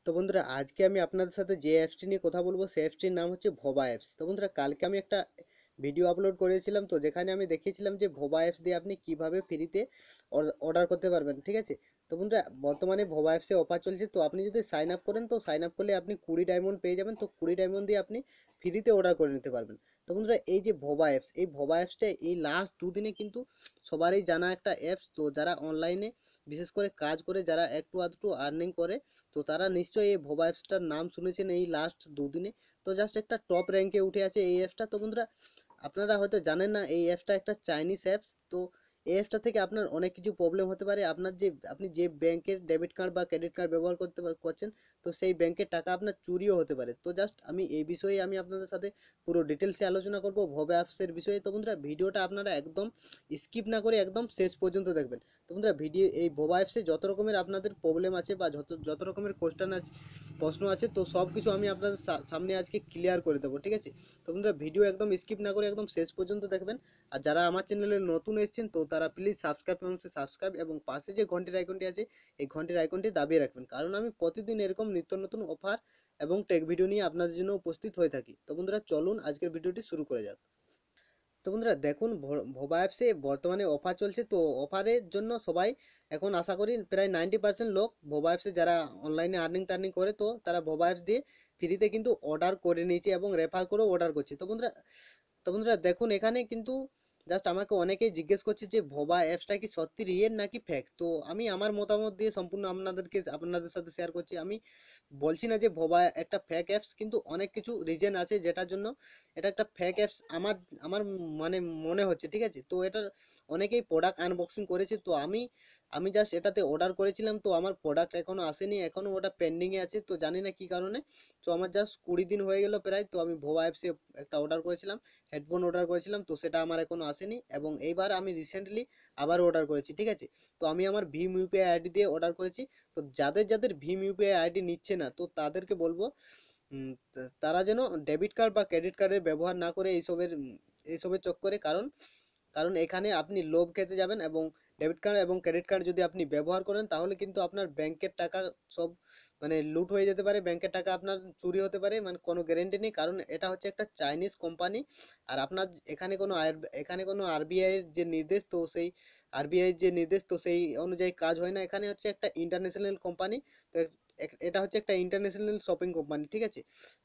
তো বন্ধুরা আজকে আমি আপনাদের সাথে যে অ্যাপসটি নিয়ে কথা বলবো সেই অ্যাপসটির নাম হচ্ছে ভোবা অ্যাপস। তো বন্ধুরা কালকে আমি একটা ভিডিও আপলোড করেছিলাম, তো যেখানে আমি দেখিয়েছিলাম যে ভোবা অ্যাপস দিয়ে আপনি কিভাবে ফ্রিতে অর্ডার করতে পারবেন, ঠিক আছে। তো বন্ধুরা বর্তমানে ভোবা অ্যাপসে অফার চলছে, তো আপনি যদি সাইন আপ করেন তো সাইন আপ করলে আপনি 20 ডায়মন্ড পেয়ে যাবেন। তো 20 ডায়মন্ড দিয়ে আপনি ফ্রিতে অর্ডার করে নিতে পারবেন। তো বন্ধুরা এই যে ভোবা অ্যাপস, এই ভোবা অ্যাপসটা এই লাস্ট দুদিনে কিন্তু সবারই জানা একটা অ্যাপস। তো যারা অনলাইনে বিশেষ করে কাজ করে, যারা একটু আধটু আর্নিং করে, তো তারা নিশ্চয়ই এই ভোবা অ্যাপসটার নাম শুনেছেন এই লাস্ট দুদিনে। তো জাস্ট একটা টপ র্যাঙ্কে উঠে আছে এই অ্যাপসটা। তো বন্ধুরা আপনারা হয়তো জানেন না এই অ্যাপসটা একটা চাইনিজ অ্যাপস। তো এই অ্যাপসটা থেকে আপনার অনেক কিছু প্রবলেম হতে পারে। আপনার যে আপনি যে ব্যাংকের ডেবিট কার্ড বা ক্রেডিট কার্ড ব্যবহার করছেন, তো সেই ব্যাংকের টাকা আপনার চুরিও হতে পারে। তো জাস্ট আমি এই বিষয়ে আমি আপনাদের সাথে পুরো ডিটেলসে আলোচনা করব ভোবা অ্যাপসের বিষয়ে। তো বন্ধুরা ভিডিওটা আপনারা একদম স্কিপ না করে একদম শেষ পর্যন্ত দেখবেন। তো বন্ধুরা এই ভোবা অ্যাপসে যত রকমের আপনাদের প্রবলেম আছে বা যত যত রকমের কোশ্চেন আছে, প্রশ্ন আছে, তো সব কিছু আমি আপনাদের সামনে আজকে ক্লিয়ার করে দেবো, ঠিক আছে। তো বন্ধুরা ভিডিও একদম স্কিপ না করে একদম শেষ পর্যন্ত দেখবেন। আর যারা আমার চ্যানেলে নতুন এসেছেন তো তারা প্লিজ সাবস্ক্রাইব এবং পাশে যে ঘন্টির আইকনটি আছে এই ঘন্টির আইকনটি দাবিয়ে রাখবেন, কারণ আমি প্রতিদিন এরকম নিত্য নতুন অফার এবং টেক ভিডিও নিয়ে আপনাদের জন্য উপস্থিত হয়ে থাকি। তো বন্ধুরা চলুন আজকের ভিডিওটি শুরু করে যাক। তো বন্ধুরা দেখুন ভোবা অ্যাপসে বর্তমানে অফার চলছে। তো অফারের জন্য সবাই এখন আশা করি প্রায় 90% লোক ভোবা অ্যাপসে যারা অনলাইনে আর্নিং টার্নিং করে, তো তারা ভোবা অ্যাপস দিয়ে ফ্রিতে কিন্তু অর্ডার করে নিয়েছে এবং রেফার করেও অর্ডার করছে। তো বন্ধুরা দেখুন এখানে কিন্তু জাস্ট আমাকে অনেকেই জিজ্ঞেস করছে যে ভোবা অ্যাপসটা কি সত্যি রিয়েল নাকি ফেক। তো আমি আমার মতামত দিয়ে সম্পূর্ণ আপনাদের সাথে শেয়ার করছি। আমি বলছি না যে ভোবা একটা ফেক অ্যাপস, কিন্তু অনেক কিছু রিজন আছে যেটার জন্য এটা একটা ফেক অ্যাপস আমার আমার মানে মনে হচ্ছে, ঠিক আছে। তো এটার অনেকেই প্রোডাক্ট আনবক্সিং করেছে। তো আমি জাস্ট এটাতে অর্ডার করেছিলাম, তো আমার প্রোডাক্ট এখনও আসেনি, এখনও ওটা পেন্ডিংয়ে আছে। তো জানি না কী কারণে। তো আমার জাস্ট 20 দিন হয়ে গেল প্রায়। তো আমি ভোবা অ্যাপসে একটা অর্ডার করেছিলাম, হেডফোন অর্ডার করেছিলাম, তো সেটা আমার এখনও আসেনি। এবং এইবার আমি রিসেন্টলি আবার অর্ডার করেছি, ঠিক আছে। তো আমি আমার ভীম ইউপিআই আইডি দিয়ে অর্ডার করেছি। তো যাদের যাদের ভীম ইউপিআই আইডি নিচ্ছে না, তো তাদেরকে বলবো তারা যেন ডেবিট কার্ড বা ক্রেডিট কার্ডের ব্যবহার না করে এইসবের চক্করে। কারণ কারণ এখানে আপনি লোভ খেতে যাবেন, এবং ডেবিট কার্ড এবং ক্রেডিট কার্ড যদি আপনি ব্যবহার করেন তাহলে কিন্তু আপনার ব্যাংকের টাকা সব লুট হয়ে যেতে পারে, ব্যাংকের টাকা আপনার চুরি হতে পারে, কোনো গ্যারেন্টি নেই। কারণ এটা হচ্ছে একটা চাইনিজ কোম্পানি। আর আপনার এখানে কোনো আরবিআই এর যে নির্দেশ, তো সেই অনুযায়ী কাজ হয় না। এখানে হচ্ছে একটা ইন্টারন্যাশনাল কোম্পানি। তো এটা হচ্ছে একটা ইন্টারন্যাশনাল শপিং কোম্পানি, ঠিক আছে।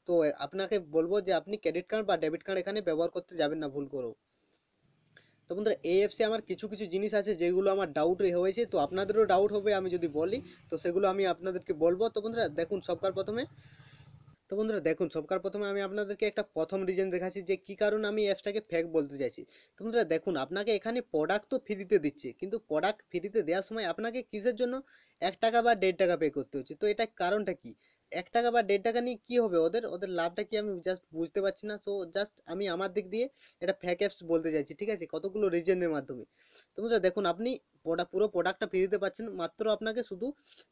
তো আপনাকে বলবো যে আপনি ক্রেডিট কার্ড বা ডেবিট কার্ড এখানে ব্যবহার করতে যাবেন না ভুল করেও। তো বন্ধুরা এই অ্যাপসে আমার কিছু কিছু জিনিস আছে যেগুলো আমার ডাউট হয়েছে, তো আপনাদেরও ডাউট হবে আমি যদি বলি, তো সেগুলো আমি আপনাদেরকে বলবো। তো বন্ধুরা দেখুন সবকার প্রথমে আমি আপনাদেরকে একটা প্রথম রিজন দেখাচ্ছি যে কী কারণে আমি অ্যাপসটাকে ফেক বলতে চাইছি। তো বন্ধুরা দেখুন, আপনাকে এখানে প্রোডাক্ট তো ফ্রিতে দিচ্ছে, কিন্তু প্রোডাক্ট ফ্রিতে দেওয়ার সময় আপনাকে কিসের জন্য 1 টাকা বা 1.5 টাকা পে করতে হচ্ছে। তো এটা কারণটা কি? 1 টাকা বা 1.5 টাকা নিয়ে কী হবে, ওদের ওদের লাভটা কি আমি জাস্ট বুঝতে পারছি না। সো জাস্ট আমি আমার দিক দিয়ে এটা ফেক অ্যাপস বলতে চাইছি, ঠিক আছে, কতগুলো রিজনের মাধ্যমে। তো বন্ধুরা দেখুন, আপনি পুরো প্রোডাক্টটা ফ্রিতে পাচ্ছেন, মাত্র আপনাকে শুধু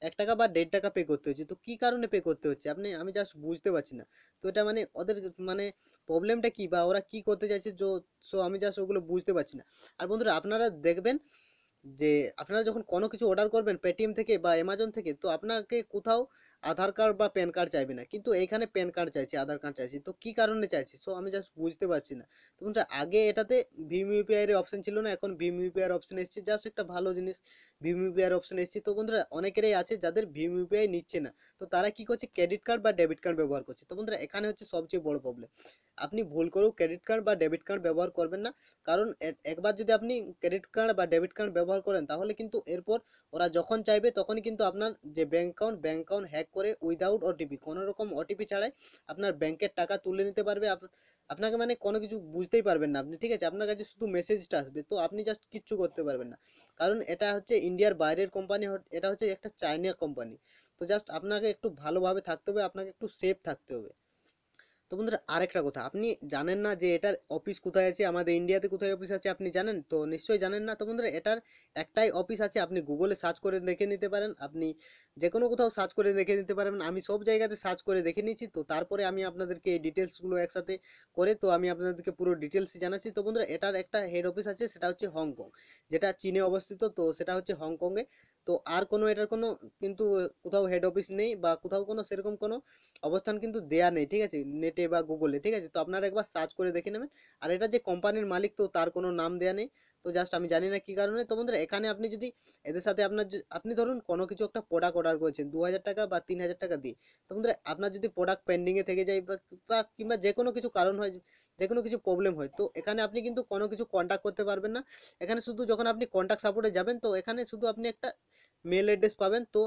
1 টাকা বা 1.5 টাকা পে করতে হচ্ছে। তো কী কারণে পে করতে হচ্ছে আমি জাস্ট বুঝতে পারছি না। তো এটা ওদের মানে প্রবলেমটা কী বা ওরা কী করতে চাইছে, সো আমি জাস্ট ওগুলো বুঝতে পারছি না। আর বন্ধুরা আপনারা দেখবেন যে আপনারা যখন কোনো কিছু অর্ডার করবেন পেটিএম থেকে বা অ্যামাজন থেকে, তো আপনাকে কোথাও আধার কার্ড বা প্যান কার্ড চাইবে না, কিন্তু এইখানে প্যান কার্ড চাইছে, আধার কার্ড চাইছে। তো কী কারণে চাইছে, সো আমি জাস্ট বুঝতে পারছি না। তো বন্ধুরা আগে এটাতে ভীম ইউপিআই এর অপশন ছিল না, এখন ভীম ইউপিআই এর অপশন এসেছে, জাস্ট একটা ভালো জিনিস। ভীম ইউপিআই এর অপশন এসেছে। তো বন্ধুরা অনেকেরই আছে যাদের ভীম ইউপিআই নিচ্ছে না, তো তারা কি করছে, ক্রেডিট কার্ড বা ডেবিট কার্ড ব্যবহার করছে। তো বন্ধুরা এখানে হচ্ছে সবচেয়ে বড় প্রবলেম, আপনি ভুল করেও ক্রেডিট কার্ড বা ডেবিট কার্ড ব্যবহার করবেন না। কারণ একবার যদি আপনি ক্রেডিট কার্ড বা ডেবিট কার্ড ব্যবহার করেন, তাহলে কিন্তু এরপর ওরা যখন চাইবে তখনই কিন্তু আপনার যে ব্যাংক অ্যাকাউন্ট হ্যাক করে উইদাউট ওটিপি, কোনো রকম ওটিপি ছাড়াই আপনার ব্যাংকের টাকা তুলে নিতে পারবে। আপনাকে কোনো কিছু বুঝতেই পারবেন না আপনি, ঠিক আছে। আপনার কাছে শুধু মেসেজটা আসবে, তো আপনি জাস্ট কিচ্ছু করতে পারবেন না। কারণ এটা হচ্ছে ইন্ডিয়ার বাইরের কোম্পানি, এটা হচ্ছে একটা চাইনা কোম্পানি। তো জাস্ট আপনাকে একটু ভালোভাবে থাকতে হবে, আপনাকে একটু সেফ থাকতে হবে। তো বন্ধুরা আরেকটা কথা, আপনি জানেন না যে এটার অফিস কোথায় আছে, আমাদের ইন্ডিয়াতে কোথায় অফিস আছে আপনি জানেন? তো নিশ্চয়ই জানেন না। তো বন্ধুরা এটার একটাই অফিস আছে, আপনি গুগলে সার্চ করে দেখে নিতে পারেন, আপনি যে কোনো কোথাও সার্চ করে দেখে নিতে পারবেন। আমি সব জায়গাতে সার্চ করে দেখে নিয়েছি, তো তারপরে আমি আপনাদেরকে এই ডিটেলসগুলো একসাথে করে তো আমি আপনাদেরকে পুরো ডিটেলস জানাচ্ছি। তো বন্ধুরা এটার একটা হেড অফিস আছে, সেটা হচ্ছে হংকং, যেটা চীনে অবস্থিত। তো সেটা হচ্ছে হংকংয়ে। তো আর কোনো এটার কোনো কিন্তু কোথাও হেড অফিস নেই বা কোথাও কোনো সেরকম কোনো অবস্থান কিন্তু দেয়া নেই, ঠিক আছে, নেটে বা গুগলে, ঠিক আছে। তো আপনারা একবার সার্চ করে দেখে নেবেন। আর এটা যে কোম্পানির মালিক, তো তার কোনো নাম দেয়া নেই। তো জাস্ট আমি জানি না কি কারণে। তো বন্ধুরা এখানে আপনি যদি এদের সাথে আপনার আপনি ধরুন কোনো কিছু একটা প্রোডাক্ট অর্ডার করেছেন 2000 টাকা বা 3000 টাকা দিয়ে, তো বন্ধুরা আপনার যদি প্রোডাক্ট পেন্ডিংয়ে থেকে যায় বা কিংবা যে কোনো কিছু কারণ হয়, যে কোনো কিছু প্রবলেম হয়, তো এখানে আপনি কিন্তু কোনো কিছু কন্ট্যাক্ট করতে পারবেন না। এখানে শুধু যখন আপনি কন্ট্যাক্ট সাপোর্টে যাবেন, তো এখানে শুধু আপনি একটা মেল অ্যাড্রেস পাবেন। তো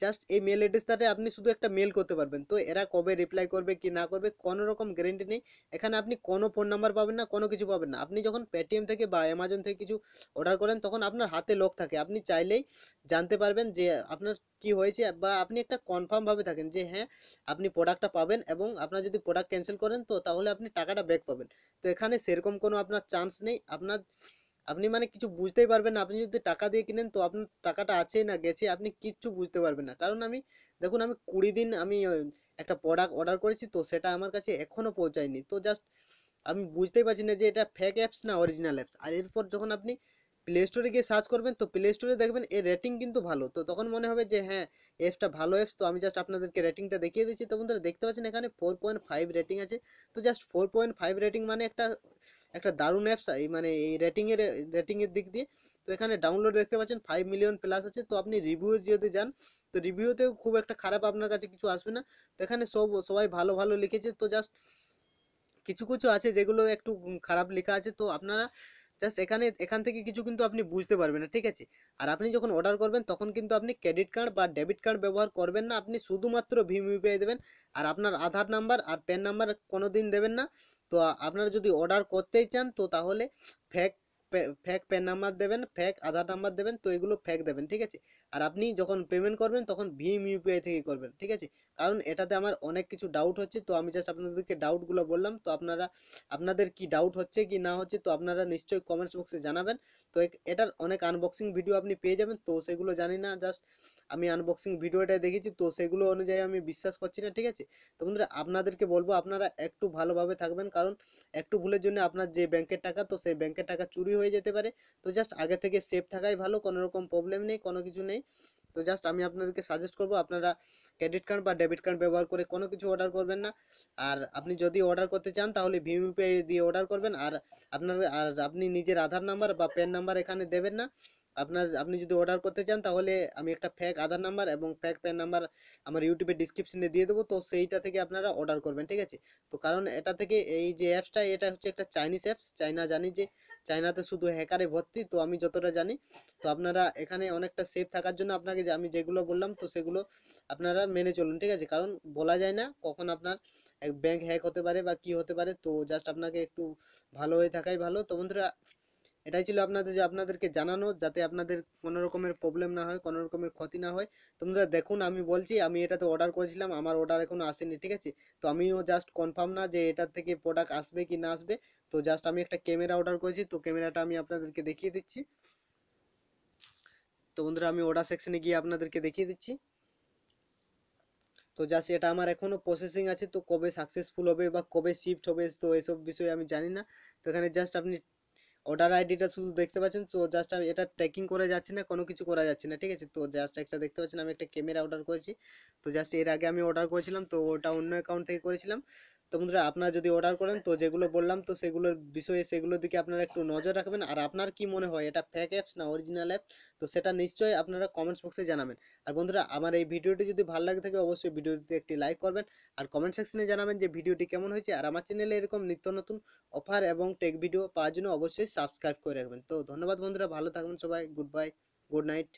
জাস্ট এই মেল অ্যাড্রেসটাতে আপনি শুধু একটা মেল করতে পারবেন। তো এরা কবে রিপ্লাই করবে কি না করবে কোনো রকম গ্যারেন্টি নেই। এখানে আপনি কোনো ফোন নাম্বার পাবেন না, কোনো কিছু পাবেন না। আপনি যখন পেটিএম থেকে বা অ্যামাজন থেকে কিছু অর্ডার করেন, তখন আপনার হাতে লক থাকে, আপনি চাইলেই জানতে পারবেন যে আপনার কি হয়েছে, বা আপনি একটা কনফার্ম ভাবে থাকেন যে হ্যাঁ আপনি প্রোডাক্টটা পাবেন, এবং আপনার যদি প্রোডাক্ট ক্যান্সেল করেন তো তাহলে আপনি টাকাটা ব্যাক পাবেন। তো এখানে সেরকম কোনো আপনার চান্স নেই। আপনি মানে কিছু বুঝতেই পারবেন না। আপনি যদি টাকা দিয়ে কিনেন তো আপনার টাকাটা আছে না গেছে আপনি কিচ্ছু বুঝতে পারবেন না। কারণ আমি দেখুন, আমি 20 দিন আমি একটা প্রোডাক্ট অর্ডার করেছি, তো সেটা আমার কাছে এখনো পৌঁছায়নি। তো জাস্ট আমি বুঝতেই পারছি না যে এটা ফেক অ্যাপস না অরিজিনাল অ্যাপস। আর এরপর যখন আপনি প্লে স্টোরে গিয়ে সার্চ করবেন, তো প্লে স্টোরে দেখবেন এর রেটিং কিন্তু ভালো। তো তখন মনে হবে যে হ্যাঁ অ্যাপসটা ভালো অ্যাপস। তো আমি জাস্ট আপনাদেরকে রেটিংটা দেখিয়ে দিচ্ছি। তো বন্ধুরা দেখতে পাচ্ছেন এখানে 4.5 রেটিং আছে। তো জাস্ট 4.5 রেটিং মানে একটা একটা দারুণ অ্যাপস। এই মানে এই রেটিংয়ের দিক দিয়ে। তো এখানে ডাউনলোড দেখতে পাচ্ছেন 5 মিলিয়ন প্লাস আছে। তো আপনি রিভিউ যদি যান, তো রিভিউতেও খুব একটা খারাপ আপনার কাছে কিছু আসবে না। তো এখানে সবাই ভালো ভালো লিখেছে। তো জাস্ট কিছু কিছু আছে যেগুলো একটু খারাপ লেখা আছে। তো আপনারা জাস্ট এখান থেকে কিছু কিন্তু আপনি বুঝতে পারবেন না, ঠিক আছে। আর আপনি যখন অর্ডার করবেন তখন কিন্তু আপনি ক্রেডিট কার্ড বা ডেবিট কার্ড ব্যবহার করবেন না। আপনি শুধুমাত্র ভীম ইউপিআই দেবেন। আর আপনার আধার নাম্বার আর প্যান নাম্বার কোনো দিন দেবেন না। তো আপনারা যদি অর্ডার করতেই চান, তো তাহলে ফেক ফেক প্যান নাম্বার দেবেন, ফেক আধার নাম্বার দেবেন, তো এগুলো ফেক দেবেন, ঠিক আছে। আর আপনি যখন পেমেন্ট করবেন তখন ভীম ইউপিআই থেকে করবেন, ঠিক আছে। কারণ এটাতে আমার অনেক কিছু ডাউট হচ্ছে। তো আমি জাস্ট আপনাদেরকে ডাউটগুলো বললাম। তো আপনাদের কি ডাউট হচ্ছে কি না হচ্ছে, তো আপনারা নিশ্চয়ই কমেন্টস বক্সে জানাবেন। তো এটার অনেক আনবক্সিং ভিডিও আপনি পেয়ে যাবেন। তো সেগুলো জানি না, জাস্ট আমি আনবক্সিং ভিডিওটা দেখেছি, তো সেগুলো অনুযায়ী আমি বিশ্বাস করছি না, ঠিক আছে। তো বন্ধুরা আপনাদেরকে বলবো আপনারা একটু ভালোভাবে থাকবেন। কারণ একটু ভুলের জন্য আপনার যে ব্যাংকের টাকা, তো সেই ব্যাংকের টাকা চুরি হয়ে যেতে পারে। তো জাস্ট আগে থেকে সেফ থাকাই ভালো। কোনো রকম প্রবলেম নেই, কোনো কিছু নেই। তো জাস্ট আমি আপনাদেরকে সাজেস্ট করবো আপনারা ক্রেডিট কার্ড বা ডেবিট কার্ড ব্যবহার করে কোনো কিছু অর্ডার করবেন না। আর আপনি যদি অর্ডার করতে চান তাহলে ভীম ইউপিআই দিয়ে অর্ডার করবেন। আর আপনি নিজের আধার নাম্বার বা প্যান নাম্বার এখানে দেবেন না। আপনি যদি অর্ডার করতে চান তাহলে আমি একটা ফেক আধার নাম্বার এবং ফেক প্যান নাম্বার আমার ইউটিউবের ডিসক্রিপশনে দিয়ে দেবো। তো সেইটা থেকে আপনারা অর্ডার করবেন, ঠিক আছে। তো কারণ এটা থেকে এই যে অ্যাপসটা, এটা হচ্ছে একটা চাইনিজ অ্যাপস। চাইনা জানি যে চায়নাতে শুধু হ্যাকারে ভর্তি, তো আমি যতটা জানি। তো আপনারা এখানে অনেকটা সেফ থাকার জন্য আপনাকে যে আমি যেগুলো বললাম, তো সেগুলো আপনারা মেনে চলুন, ঠিক আছে। কারণ বলা যায় না কখন আপনার ব্যাংক হ্যাক হতে পারে বা কি হতে পারে। তো জাস্ট আপনাকে একটু ভালো হয়ে থাকাই ভালো। তো বন্ধুরা এটাই ছিল আপনাদেরকে জানানো, যাতে আপনাদের কোনো রকমের প্রবলেম না হয়, কোনো রকমের ক্ষতি না হয়। তোমরা দেখুন, আমি বলছি আমি এটাতে অর্ডার করেছিলাম, আমার অর্ডার এখনো আসেনি, ঠিক আছে। তো আমিও জাস্ট কনফার্ম না যে এটার থেকে প্রোডাক্ট আসবে কি না আসবে। তো জাস্ট আমি একটা ক্যামেরা অর্ডার করেছি, তো ক্যামেরাটা আমি আপনাদেরকে দেখিয়ে দিচ্ছি। তো বন্ধুরা আমি অর্ডার সেকশনে গিয়ে আপনাদেরকে দেখিয়ে দিচ্ছি। তো জাস্ট এটা আমার এখনো প্রসেসিং আছে। তো কবে সাকসেসফুল হবে বা কবে শিফট হবে, তো এসব বিষয়ে আমি জানি না। তো এখানে জাস্ট আপনি অর্ডার আইডিটা শুধু দেখতে পাচ্ছেন। তো জাস্ট আমি এটা ট্র্যাকিং করা যাচ্ছে না, কোনো কিছু করা যাচ্ছে না, ঠিক আছে। তো জাস্ট একটা দেখতে পাচ্ছেন আমি একটা ক্যামেরা অর্ডার করেছি। তো জাস্ট এর আগে আমি অর্ডার করেছিলাম, তো ওটা অন্য অ্যাকাউন্ট থেকে করেছিলাম। তো বন্ধুরা আপনারা যদি অর্ডার করেন, তো যেগুলো বললাম তো সেগুলোর বিষয়ে সেগুলোর দিকে আপনারা একটু নজর রাখবেন। আর আপনার কি মনে হয় এটা ফেক অ্যাপস না অরিজিনাল অ্যাপ, তো সেটা নিশ্চয়ই আপনারা কমেন্টস বক্সে জানাবেন। আর বন্ধুরা আমার এই ভিডিওটি যদি ভালো লাগে থাকে অবশ্যই ভিডিওটিতে একটি লাইক করবেন। আর কমেন্ট সেকশনে জানাবেন যে ভিডিওটি কেমন হয়েছে। আর আমার চ্যানেলে এরকম নিত্য নতুন অফার এবং টেক ভিডিও পাওয়ার জন্য অবশ্যই সাবস্ক্রাইব করে রাখবেন। তো ধন্যবাদ বন্ধুরা, ভালো থাকবেন সবাই। Good bye, good night.